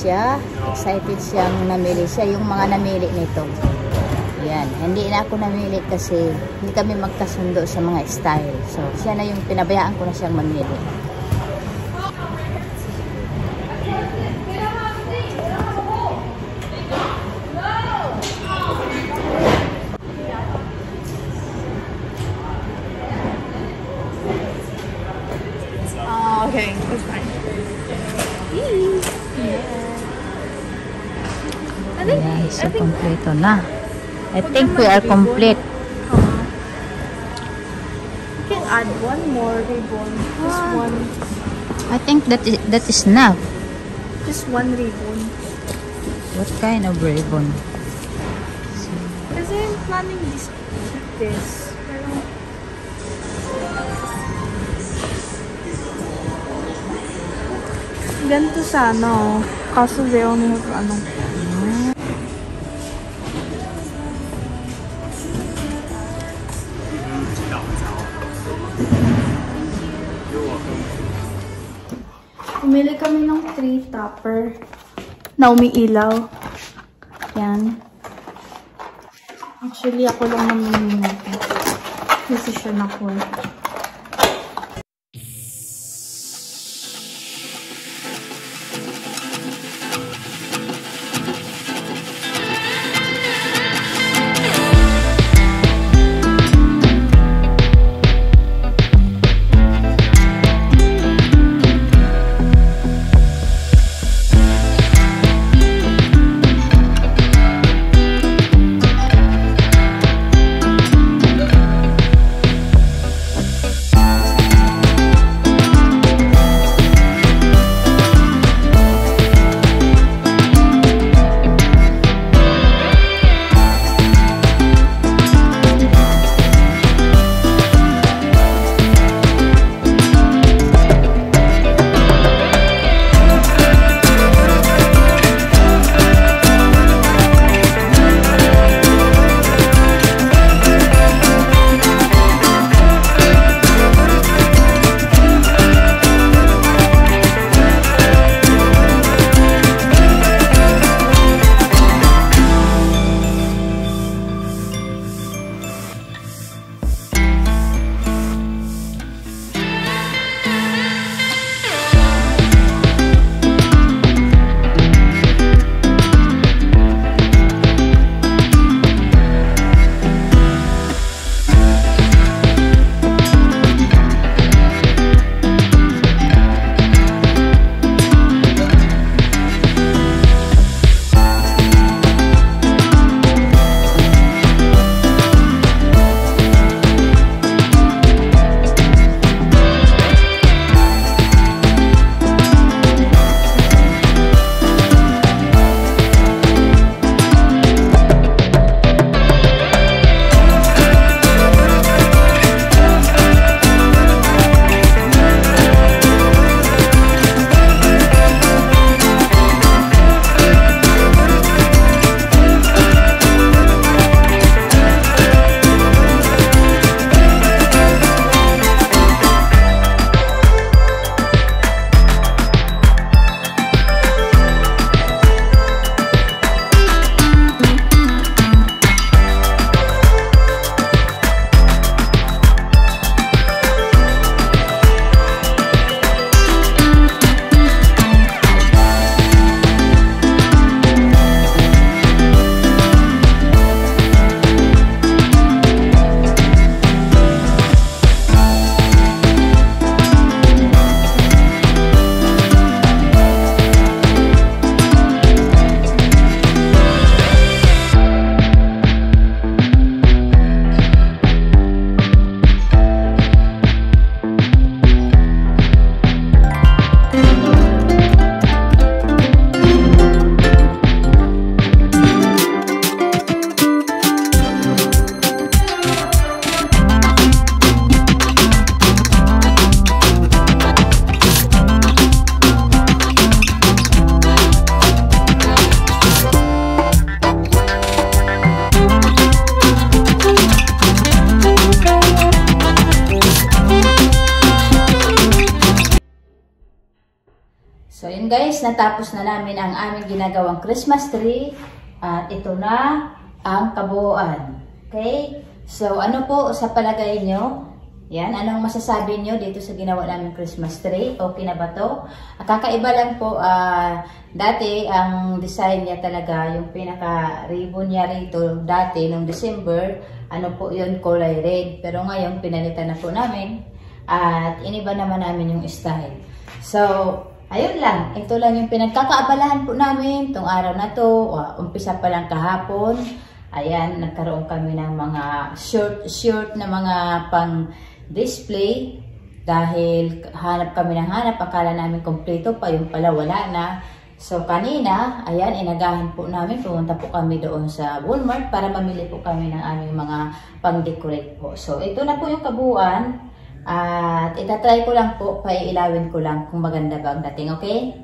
siya. Excited siyang namili. Siya yung mga namili nito. Yan. Hindi na ako namili kasi hindi kami magkasundo sa mga style. So, siya na yung pinabayaan ko na siyang mamili. Okay, that's fine. Ayan, so kompleto na. I think we are complete. You can add one more ribbon. Just one. I think that is enough. Just one ribbon. What kind of ribbon? Kasi I'm planning this. Pero ganito sana, oh. Kaso they only have ano. Pumili kami ng 3 topper na umiilaw. Yan. Actually, ako lang namimili natin. Decision ako. So yun guys, natapos na namin ang aming ginagawang Christmas tree. At ito na ang kabuuan. Okay? So ano po sa palagay nyo? Yan, anong masasabi nyo dito sa ginawa namin Christmas tree? Okay na ba to? Kakaiba lang po, dati ang design niya talaga, yung pinaka-ribbon niya rito dati nung December, ano po yun, kulay red. Pero ngayon, pinalitan na po namin at iniba naman namin yung style. So, ayun lang. Ito lang yung pinagkakaabalahan po namin itong araw na to. Umpisa pa lang kahapon. Ayan, nagkaroon kami ng mga short na mga pang display dahil hanap kami ng hanap, akala namin kompleto pa, yung pala wala na. So kanina, ayan, inagahan po namin, pumunta po kami doon sa Walmart para mamili po kami ng aming mga pang-decorate po. So ito na po yung kabuuan at itatry ko lang po, paiilawin ko lang kung maganda ba ang dating, okay?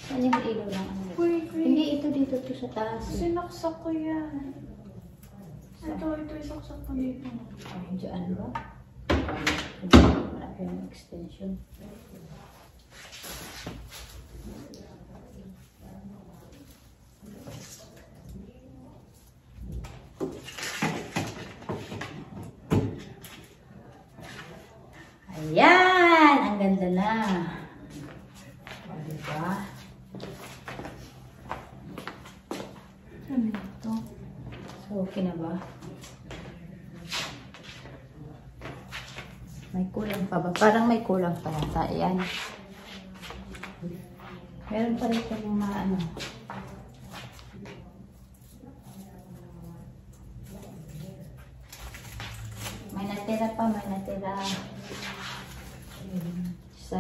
Saan yung ilaw lang? Wait. Hindi, ito dito to sa taas. Sinaksak ko yan. Ito, isaksak ko dito. Ay, dyan ba? Wala pa yung extension. Ayan! Ang ganda na. Diba? Ano ito? So, okay na ba? May kulang pa ba? Parang may kulang pa yata. Ayan. Meron pa rin yung mga ano. May natira pa, may natira. Sa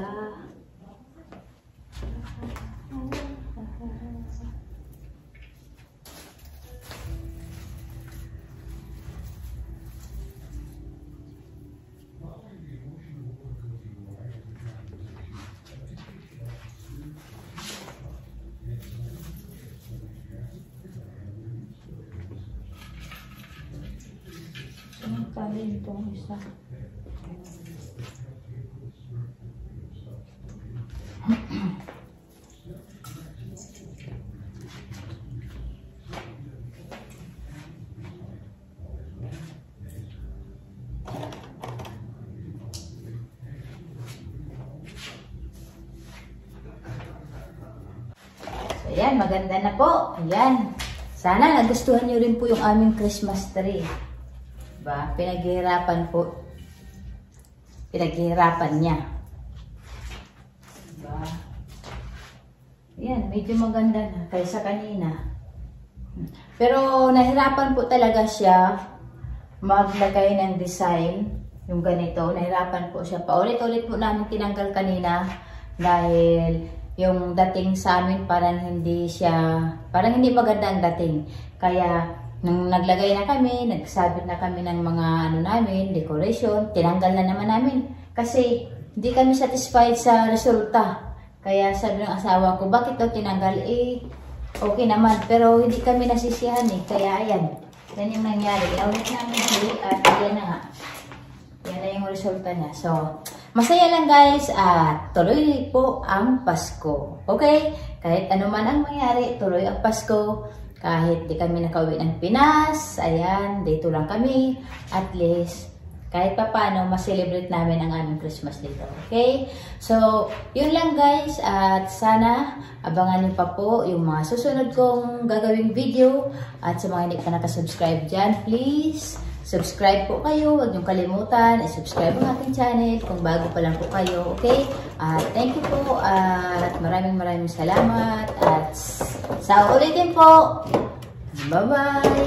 Paling itong isa. So, ayan, maganda na po. Ayan. Sana nagustuhan nyo rin po yung aming Christmas tree. Diba? Pinaghihirapan po. Pinaghihirapan niya. Diba? Ayan, medyo maganda na kaysa kanina. Pero nahirapan po talaga siya maglagay ng design. Yung ganito, nahirapan po siya. Paulit-ulit po namin tinanggal kanina dahil yung dating sa amin parang hindi maganda ang dating. Kaya nung naglagay na kami, nagsabit na kami ng mga ano namin, decoration, tinanggal na naman namin. Kasi hindi kami satisfied sa resulta. Kaya sabi ng asawa ko, bakit daw tinanggal? Okay naman, pero hindi kami nasisiyahan Kaya ayan, yan yung nangyari. Inaulit namin at yan na nga. Yan na yung resulta niya. So, masaya lang guys at tuloy po ang Pasko. Okay? Kahit ano man ang mangyari, tuloy ang Pasko. Kahit di kami nakauwi ng Pinas, ayan, dito lang kami. At least, kahit pa paano, ma-celebrate namin ang aming Christmas dito. Okay? So, yun lang guys. At sana, abangan niyo pa po yung mga susunod kong gagawing video. At sa mga hindi pa nakasubscribe dyan, please, subscribe po kayo. Huwag niyong kalimutan. I-subscribe ang aking channel kung bago pa lang po kayo. Okay? At thank you po. At maraming salamat. At sa ulitin po. Bye-bye!